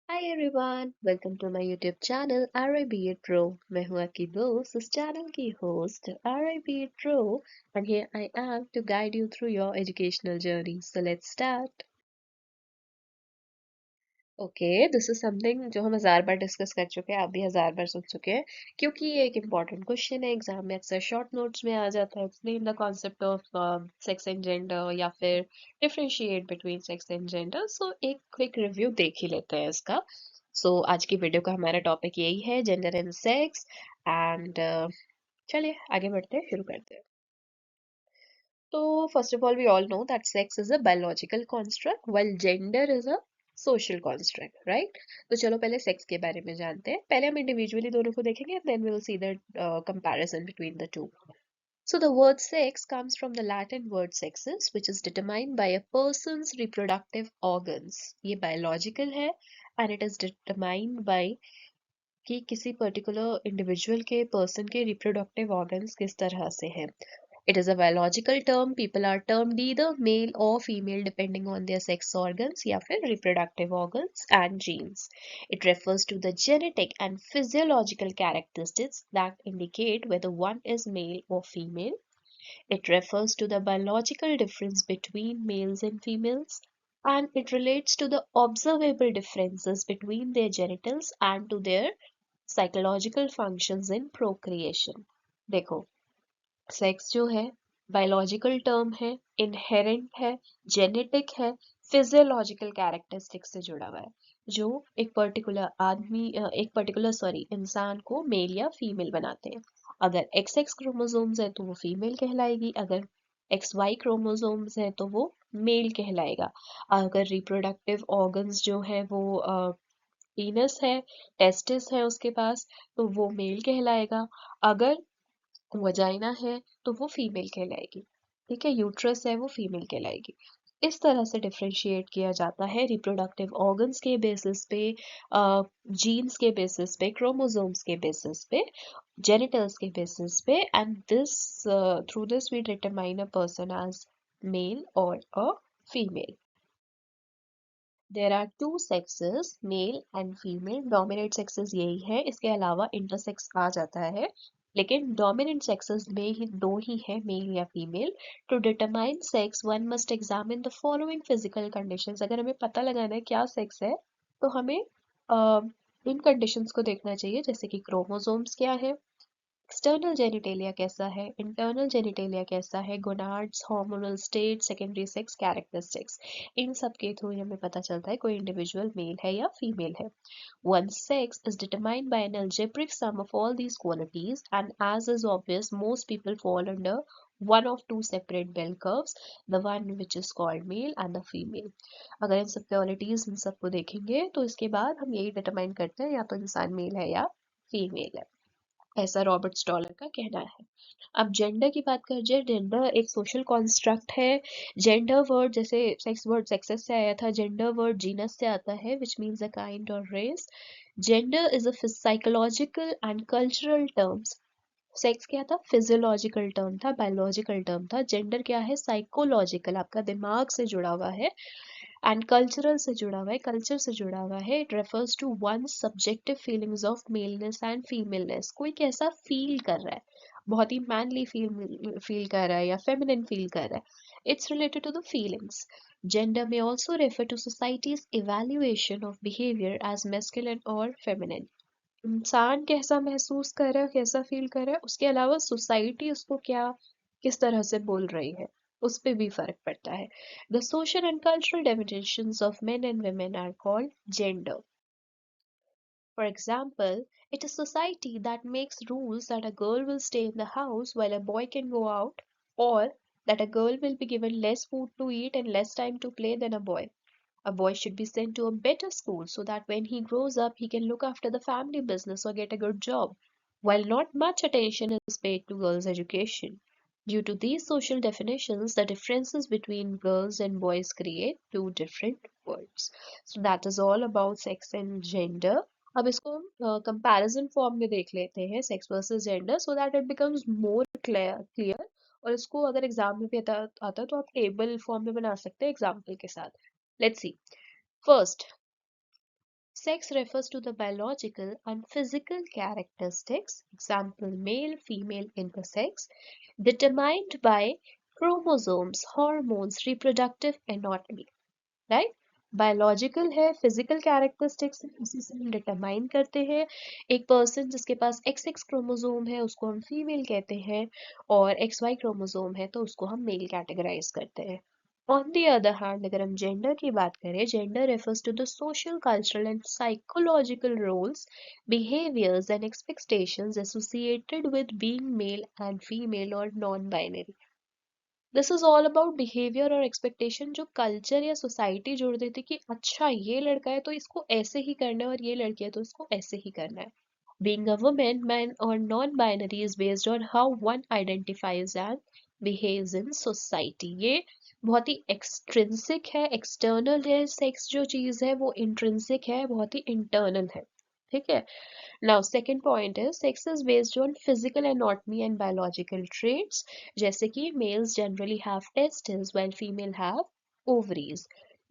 Hi everyone, welcome to my YouTube channel B.Ed Pro. मैं हूँ आपकी दोस्त इस चैनल की host B.Ed Pro and here I am to guide you through your educational journey. So let's start. Okay this is something जो हम हजार बार discuss कर चुके हैं, आप भी हजार बार सुन चुके हैं क्योंकि ये एक इम्पॉर्टेंट क्वेश्चन है। एग्जाम में अक्सर शॉर्ट नोट्स में आ जाता है। Explain the concept of sex and gender या फिर differentiate between sex and gender. So एक क्विक रिव्यू देख ही लेते हैं इसका। आज की वीडियो का हमारा टॉपिक यही है, जेंडर एंड सेक्स। एंड चलिए आगे बढ़ते हैं, शुरू करते हैं। तो first of all we all know that sex is a biological construct while gender is a social construct, right. तो चलो पहले सेक्स के बारे में जानते हैं। पहले हम इंडिविजुअली दोनों को देखेंगे, then we will see the comparison between the two. So the word sex comes from the Latin word sexus, which is determined by a person's reproductive organs. ये biological है and it is determined by कि किसी particular individual के person के reproductive organs किस तरह से हैं. It is a biological term. People are termed either male or female depending on their sex organs या फिर reproductive organs and genes. It refers to the genetic and physiological characteristics that indicate whether one is male or female. It refers to the biological difference between males and females, and it relates to the observable differences between their genitals and to their psychological functions in procreation. देखो, sex जो है biological term है, inherent है, genetic है, physiological characteristic से जुड़ा हुआ है, जो एक पर्टिकुलर इंसान को मेल या फीमेल बनाते हैं। अगर एक्स एक्स क्रोमोसोम्स है तो वो फीमेल कहलाएगी, अगर एक्स वाई क्रोमोसोम्स है तो वो मेल कहलाएगा। अगर रिप्रोडक्टिव ऑर्गन्स जो है वो पीनस है, टेस्टिस है उसके पास, तो वो मेल कहलाएगा। अगर वजाइना है तो वो फीमेल कहलाएगी। ठीक है, यूट्रस है वो फीमेल कहलाएगी। इस तरह से डिफरेंशिएट किया जाता है रिप्रोडक्टिव ऑर्गन्स के बेसिस पे, जीन्स के बेसिस पे, क्रोमोसोम्स के बेसिस पे, जेनिटल्स के बेसिस पे, and this through this we determine a person as male और a female. There are two sexes, male and female. Dominant sexes यही है, इसके अलावा इंटरसेक्स आ जाता है, लेकिन डोमिनेंट सेक्सेस में ही दो ही है, मेल या female. To determine sex one must examine the following physical conditions. अगर हमें पता लगाना है क्या सेक्स है तो हमें इन कंडीशंस को देखना चाहिए, जैसे कि क्रोमोसोम्स क्या है, एक्सटर्नल जेनिटेलिया कैसा है, इंटरनल जेनिटेलिया कैसा है, gonads, hormonal state, secondary sex characteristics. इन सब के थ्रू हमें पता चलता है कोई इंडिविजुअल मेल है या फीमेल है. One's sex is determined by an algebraic sum of all these qualities, and as is obvious, most people fall under one of two separate bell curves, the one which is called male and the female. अगर इन सब qualities in सबको देखेंगे तो इसके बाद हम यही determine करते हैं या तो इंसान मेल है या फीमेल है, ऐसा रॉबर्ट स्टॉलर का कहना है. अब जेंडर की बात कर जाए, जेंडर एक सोशल कॉन्स्ट्रक्ट है. जेंडर वर्ड जैसे सेक्स वर्ड सेक्सेस से आया था, जेंडर वर्ड जीनस से आता है विच मीन्स अ काइंड और race. Gender is a psychological and cultural terms. Sex क्या था, फिजियोलॉजिकल टर्म था, बायोलॉजिकल टर्म था. जेंडर क्या है, साइकोलॉजिकल, आपका दिमाग से जुड़ा हुआ है, एंड कल्चरल से जुड़ा हुआ है, कल्चर से जुड़ा हुआ है. It refers to one subjective feelings of maleness and femaleness. कोई कैसा फील कर रहा है, बहुत ही मैनली फील कर रहा है या फेमिनिन फील कर रहा है. It's related to the feelings. Gender में also refer to society's evaluation of behaviour as masculine और फेमिनिन. इंसान कैसा महसूस कर रहा है, कैसा फील कर रहा है, उसके अलावा सोसाइटी उसको क्या किस तरह से बोल रही है, उस पे भी फर्क पड़ता है. The social and cultural definitions of men and women are called gender. For example, it is society that makes rules that a girl will stay in the house while a boy can go out, or that a girl will be given less food to eat and less time to play than a boy. A boy should be sent to a better school so that when he grows up, he can look after the family business or get a good job, while not much attention is paid to girls' education. Due to these social definitions, the differences between girls and boys create two different worlds. So that is all about sex and gender. अब इसको हम comparison form में देख लेते हैं, sex versus gender, so that it becomes more clear. और इसको अगर एग्जाम में भी आता तो आप टेबल फॉर्म में बना सकते हैं एग्जाम्पल के साथ. Let's see. First, Sex refers to the biological and physical characteristics, example male female intersex, determined by chromosomes, hormones, reproductive anatomy, right. Biological है, फिजिकल कैरेक्टरिस्टिक्स है, उसी से हम डिटरमाइन करते हैं। एक पर्सन जिसके पास एक्स एक्स क्रोमोसोम है उसको हम फीमेल कहते हैं, और एक्स वाई क्रोमोसोम है तो उसको हम मेल कैटेगराइज करते हैं। ऑन द अदर हैंड अगर हम जेंडर की बात करें, gender refers to the social cultural and psychological roles, behaviours and expectations associated with being male and female और non binary. This is all about behaviour और expectation जो culture या society जोड़ देती कि अच्छा ये लड़का है तो इसको ऐसे ही करना है और ये लड़की है तो इसको ऐसे ही करना है। Being a woman, man or non-binary is based on how one identifies and behaves in society. ये बहुत ही एक्सट्रिंसिक है, एक्सटर्नल है। सेक्स जो चीज है वो इंट्रिंसिक है, बहुत ही इंटरनल है। ठीक है। Now, second point is sex is based on physical anatomy and biological traits. जैसे कि males generally have testes while female have ovaries.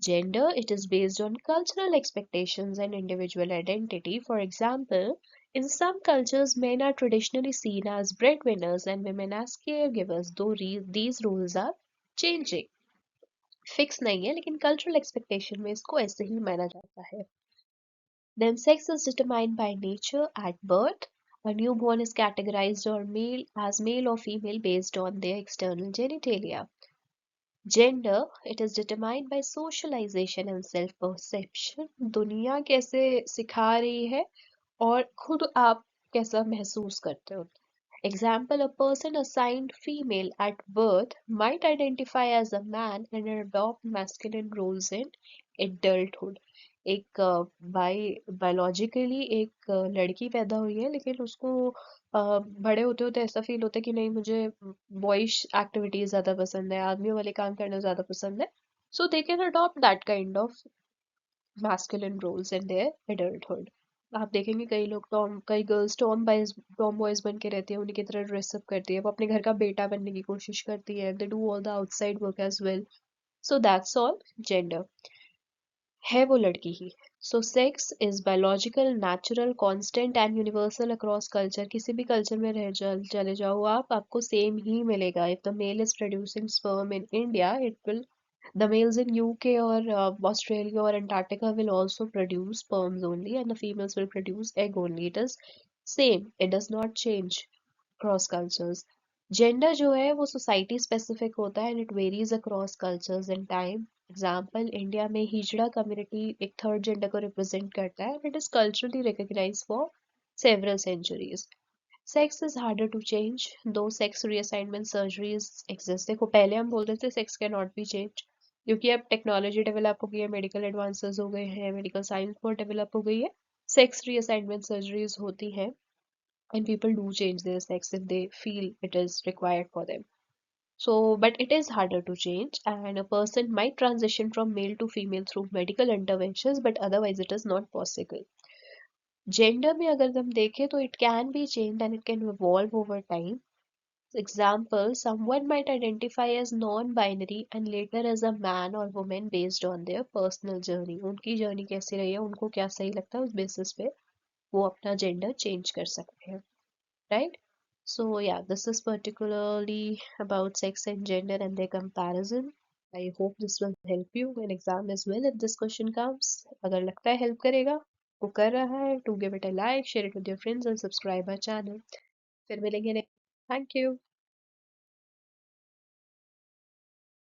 Gender, it is based on cultural expectations and individual identity. For example, in some cultures, men are traditionally seen as breadwinners and women as caregivers, though these roles are changing. Fix नहीं है लेकिन cultural expectation में इसको ऐसे ही माना जाता है। Then sex is determined by nature at birth. A newborn is categorized or male as male or female based on their external genitalia. Gender, it is determined by socialization and self-perception. दुनिया कैसे सिखा रही है और खुद आप कैसा महसूस करते हो। Example, a person assigned female at birth might identify as a man and adopt masculine roles in adulthood. एक बायोलॉजिकली एक लड़की पैदा हुई है लेकिन उसको बड़े होते होते ऐसा फील होता है कि नहीं मुझे बॉयज एक्टिविटीज ज्यादा पसंद है, आदमियों वाले काम करना ज्यादा पसंद है। So they can adopt that kind of masculine roles in their adulthood. आप देखेंगे कई लोग टॉम, कई गर्ल्स टॉम बॉयज बन के रहती है, उन्हीं की तरह ड्रेसअप करती है, वो अपने घर का बेटा बनने की कोशिश करती है, they do all the outside work as well. So that's all gender, है वो लड़की ही। So sex is biological, natural, constant and universal across culture. किसी भी कल्चर में चले जाओ आप, आपको सेम ही मिलेगा। If the male is producing sperm in India, it will the males in UK or Australia or Antarctica will also produce sperms only, and the females will produce egg only. It is same. It does not change across cultures. Gender जो है वो society specific होता है and it varies across cultures and time. Example, India में हिजड़ा community एक third gender को represent करता है and it is culturally recognized for several centuries. Sex is harder to change though sex reassignment surgeries exist. देखो पहले हम बोलते थे sex can not be change, क्योंकि अब टेक्नोलॉजी डेवलप हो गई है, मेडिकल एडवांसेस हो गए हैं, मेडिकल साइंस बहुत डेवलप हो गई है। सेक्स रीअसाइनमेंट सर्जरीज होती हैं and people do change their sex if they feel it is required for them. So, but it is harder to change, and a person might transition from male to female through medical interventions, but otherwise it is not possible. Gender में अगर हम देखें तो it can be change and it can evolve over time. Example, someone might identify as non-binary and later as a man or woman based on their personal journey. उनकी journey कैसी रही है, उनको क्या सही लगता है, उस बेसिस पे वो अपना जेंडर चेंज कर सकते हैं, right? So yeah, this is particularly about sex and gender and their comparison. I hope this will help you in exam as well if this question comes. अगर लगता है help करेगा, वो कर रहा है, to give it a like, share it with your friends and subscribe our channel. फिर मिलेंगे next. Thank you.